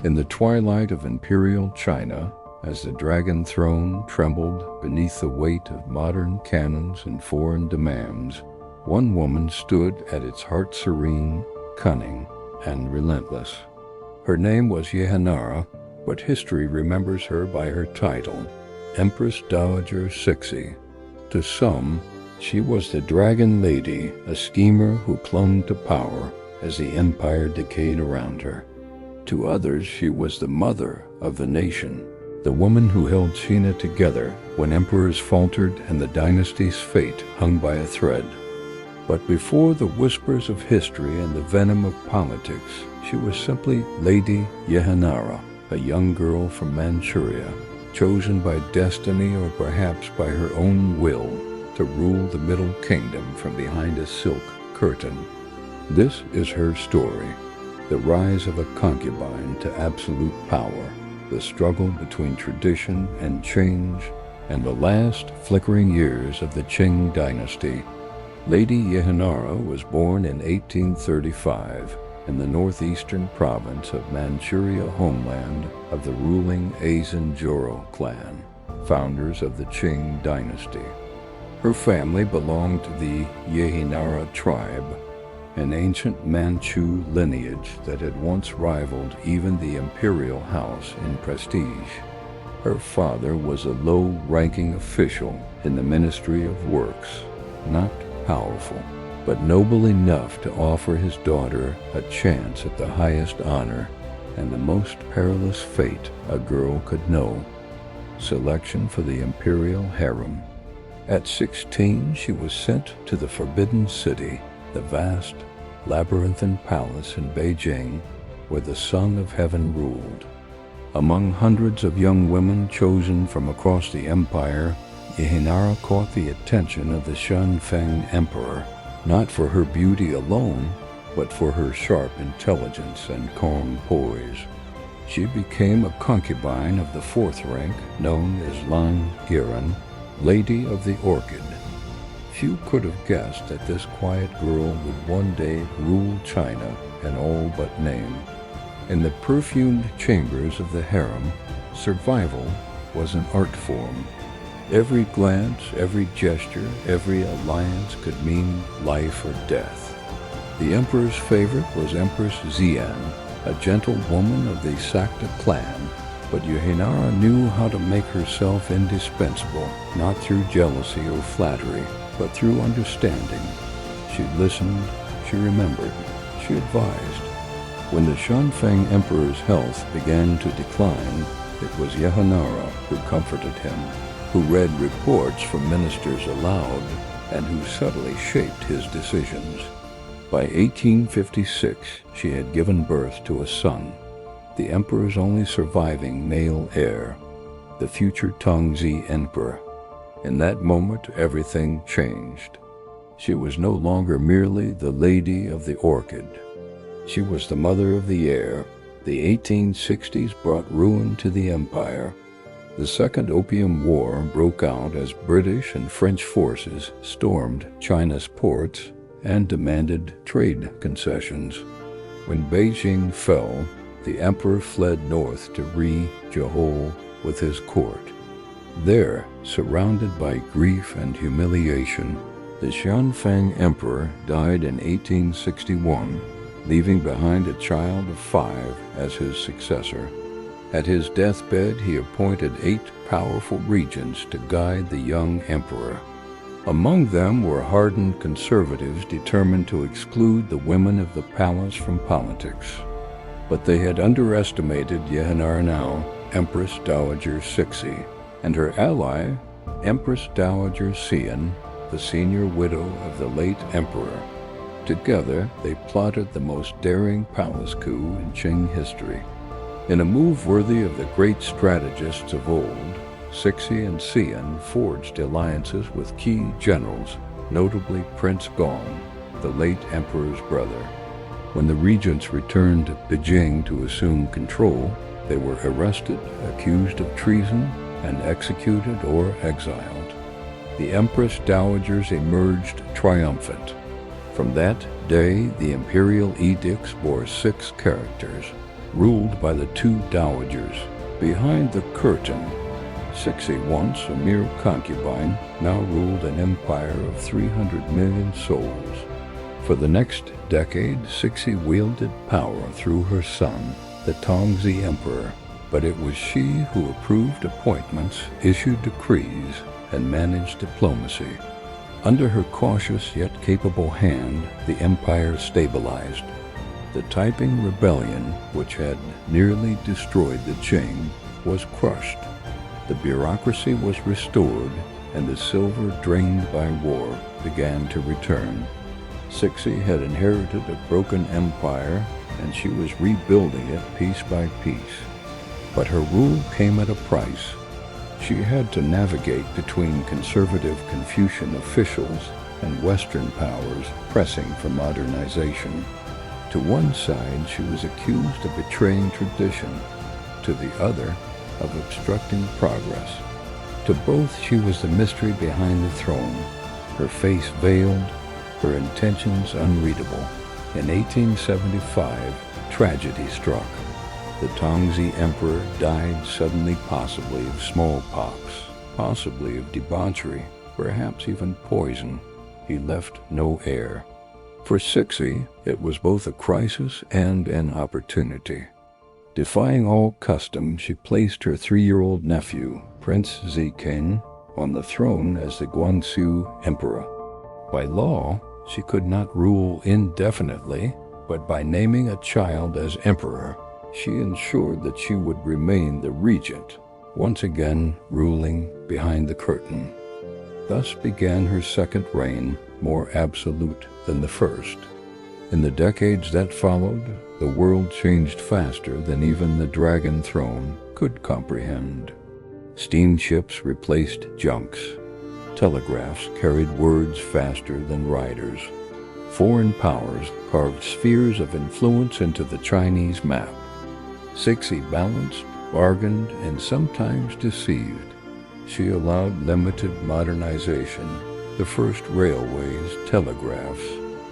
In the twilight of Imperial China, as the dragon throne trembled beneath the weight of modern canons and foreign demands, one woman stood at its heart, serene, cunning, and relentless. Her name was Yehenara, but history remembers her by her title, Empress Dowager Cixi. To some, she was the Dragon Lady, a schemer who clung to power as the empire decayed around her. To others, she was the mother of the nation, the woman who held China together when emperors faltered and the dynasty's fate hung by a thread. But before the whispers of history and the venom of politics, she was simply Lady Yehenara, a young girl from Manchuria, chosen by destiny or perhaps by her own will to rule the Middle Kingdom from behind a silk curtain. This is her story, the rise of a concubine to absolute power, the struggle between tradition and change, and the last flickering years of the Qing Dynasty. Lady Yehenara was born in 1835 in the northeastern province of Manchuria, homeland of the ruling Azin-Joro clan, founders of the Qing Dynasty. Her family belonged to the Yehenara tribe, an ancient Manchu lineage that had once rivaled even the Imperial house in prestige. Her father was a low-ranking official in the Ministry of Works, not powerful, but noble enough to offer his daughter a chance at the highest honor and the most perilous fate a girl could know, selection for the Imperial harem. At 16, she was sent to the Forbidden City, the vast, labyrinthine palace in Beijing, where the Son of Heaven ruled. Among hundreds of young women chosen from across the empire, Yehenara caught the attention of the Shunfeng Emperor, not for her beauty alone, but for her sharp intelligence and calm poise. She became a concubine of the fourth rank, known as Lan Giran, Lady of the Orchid. Few could have guessed that this quiet girl would one day rule China in all but name. In the perfumed chambers of the harem, survival was an art form. Every glance, every gesture, every alliance could mean life or death. The emperor's favorite was Empress Xian, a gentle woman of the Sakta clan, but Yehenara knew how to make herself indispensable, not through jealousy or flattery, but through understanding. She listened, she remembered, she advised. When the Shunfeng Emperor's health began to decline, it was Yehenara who comforted him, who read reports from ministers aloud, and who subtly shaped his decisions. By 1856, she had given birth to a son, the emperor's only surviving male heir, the future Tongzi Emperor. In that moment, everything changed. She was no longer merely the Lady of the Orchid. She was the mother of the heir. The 1860s brought ruin to the empire. The Second Opium War broke out as British and French forces stormed China's ports and demanded trade concessions. When Beijing fell, the emperor fled north to Johor with his court. There, surrounded by grief and humiliation, the Shunfeng Emperor died in 1861, leaving behind a child of 5 as his successor. At his deathbed, he appointed 8 powerful regents to guide the young emperor. Among them were hardened conservatives determined to exclude the women of the palace from politics. But they had underestimated Yehenara now, Empress Dowager Cixi, and her ally, Empress Dowager Xian, the senior widow of the late emperor. Together, they plotted the most daring palace coup in Qing history. In a move worthy of the great strategists of old, Cixi and Xian forged alliances with key generals, notably Prince Gong, the late emperor's brother. When the regents returned to Beijing to assume control, they were arrested, accused of treason, and executed or exiled. The Empress Dowagers emerged triumphant. From that day, the imperial edicts bore 6 characters: ruled by the two dowagers. Behind the curtain, Cixi, once a mere concubine, now ruled an empire of 300 million souls. For the next decade, Cixi wielded power through her son, the Tongzi Emperor, but it was she who approved appointments, issued decrees, and managed diplomacy. Under her cautious yet capable hand, the empire stabilized. The Taiping Rebellion, which had nearly destroyed the Qing, was crushed. The bureaucracy was restored, and the silver drained by war began to return. Cixi had inherited a broken empire, and she was rebuilding it piece by piece. But her rule came at a price. She had to navigate between conservative Confucian officials and Western powers pressing for modernization. To one side, she was accused of betraying tradition, to the other, of obstructing progress. To both, she was the mystery behind the throne, her face veiled, her intentions unreadable. In 1875, tragedy struck. The Tongzi Emperor died suddenly, possibly of smallpox, possibly of debauchery, perhaps even poison. He left no heir. For Cixi, it was both a crisis and an opportunity. Defying all custom, she placed her 3-year-old nephew, Prince Ziqing, on the throne as the Guangxu Emperor. By law, she could not rule indefinitely, but by naming a child as emperor, she ensured that she would remain the regent, once again ruling behind the curtain. Thus began her second reign, more absolute than the first. In the decades that followed, the world changed faster than even the dragon throne could comprehend. Steamships replaced junks. Telegraphs carried words faster than riders. Foreign powers carved spheres of influence into the Chinese map. Cixi balanced, bargained, and sometimes deceived. She allowed limited modernization, the first railways, telegraphs,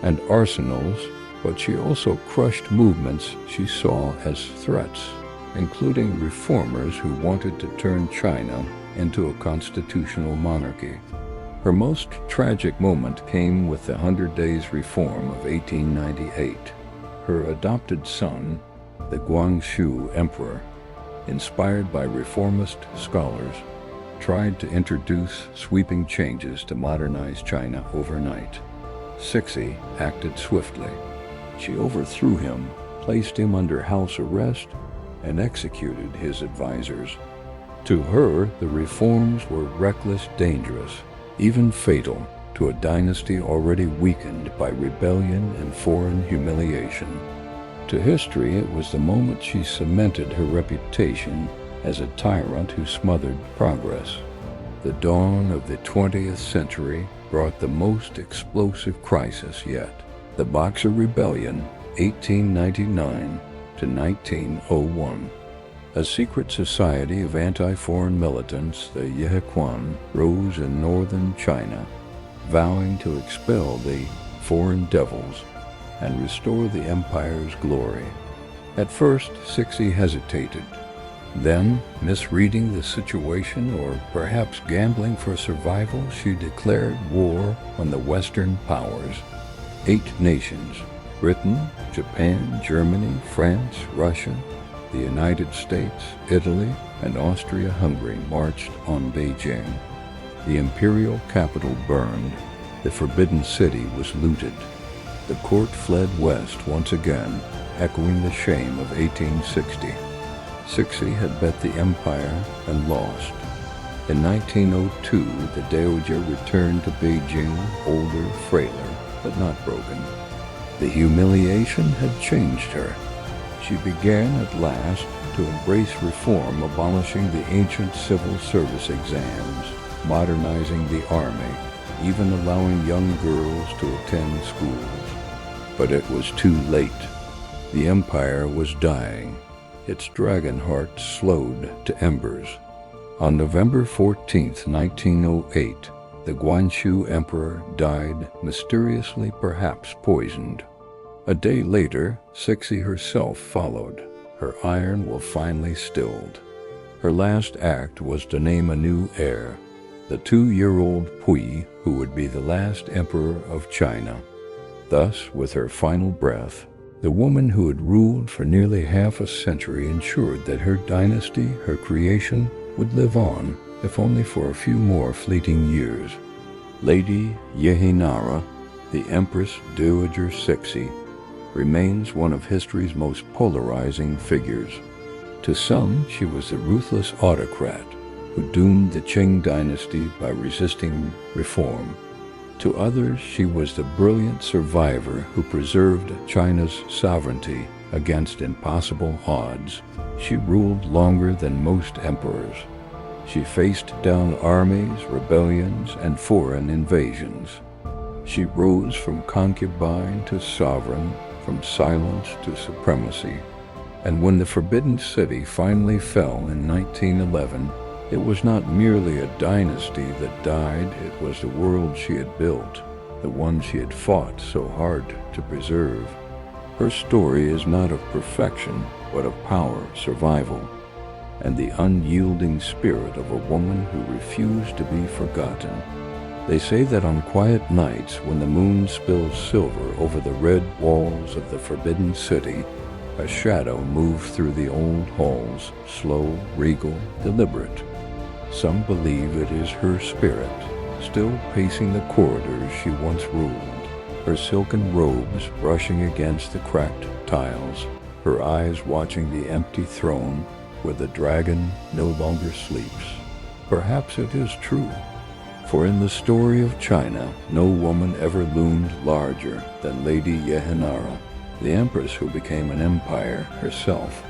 and arsenals, but she also crushed movements she saw as threats, including reformers who wanted to turn China into a constitutional monarchy. Her most tragic moment came with the 100 Days Reform of 1898. Her adopted son, the Guangxu Emperor, inspired by reformist scholars, tried to introduce sweeping changes to modernize China overnight. Cixi acted swiftly. She overthrew him, placed him under house arrest, and executed his advisors. To her, the reforms were reckless, dangerous, even fatal to a dynasty already weakened by rebellion and foreign humiliation. To history, it was the moment she cemented her reputation as a tyrant who smothered progress. The dawn of the 20th century brought the most explosive crisis yet, the Boxer Rebellion, 1899 to 1901. A secret society of anti-foreign militants, the Yehenara, rose in northern China, vowing to expel the foreign devils and restore the empire's glory. At first, Cixi hesitated. Then, misreading the situation or perhaps gambling for survival, she declared war on the Western powers. 8 nations, Britain, Japan, Germany, France, Russia, the United States, Italy, and Austria-Hungary marched on Beijing. The imperial capital burned. The Forbidden City was looted. The court fled west once again, echoing the shame of 1860. Cixi had bet the empire and lost. In 1902, the Dowager returned to Beijing, older, frailer, but not broken. The humiliation had changed her. She began at last to embrace reform, abolishing the ancient civil service exams, modernizing the army, even allowing young girls to attend schools. But it was too late. The empire was dying. Its dragon heart slowed to embers. On November 14, 1908, the Guangxu Emperor died mysteriously, perhaps poisoned. A day later, Cixi herself followed. her iron will finally stilled. Her last act was to name a new heir, the 2-year-old Pui, who would be the last emperor of China. Thus, with her final breath, the woman who had ruled for nearly half a century ensured that her dynasty, her creation, would live on, if only for a few more fleeting years. Lady Yehenara, the Empress Dowager Cixi, remains one of history's most polarizing figures. To some, she was the ruthless autocrat who doomed the Qing Dynasty by resisting reform. To others, she was the brilliant survivor who preserved China's sovereignty against impossible odds. She ruled longer than most emperors. She faced down armies, rebellions, and foreign invasions. She rose from concubine to sovereign, from silence to supremacy. And when the Forbidden City finally fell in 1911, it was not merely a dynasty that died, it was the world she had built, the one she had fought so hard to preserve. Her story is not of perfection, but of power, survival, and the unyielding spirit of a woman who refused to be forgotten. They say that on quiet nights, when the moon spills silver over the red walls of the Forbidden City, a shadow moved through the old halls, slow, regal, deliberate. Some believe it is her spirit, still pacing the corridors she once ruled, her silken robes brushing against the cracked tiles, her eyes watching the empty throne where the dragon no longer sleeps. Perhaps it is true, for in the story of China, no woman ever loomed larger than Lady Yehenara, the empress who became an empire herself.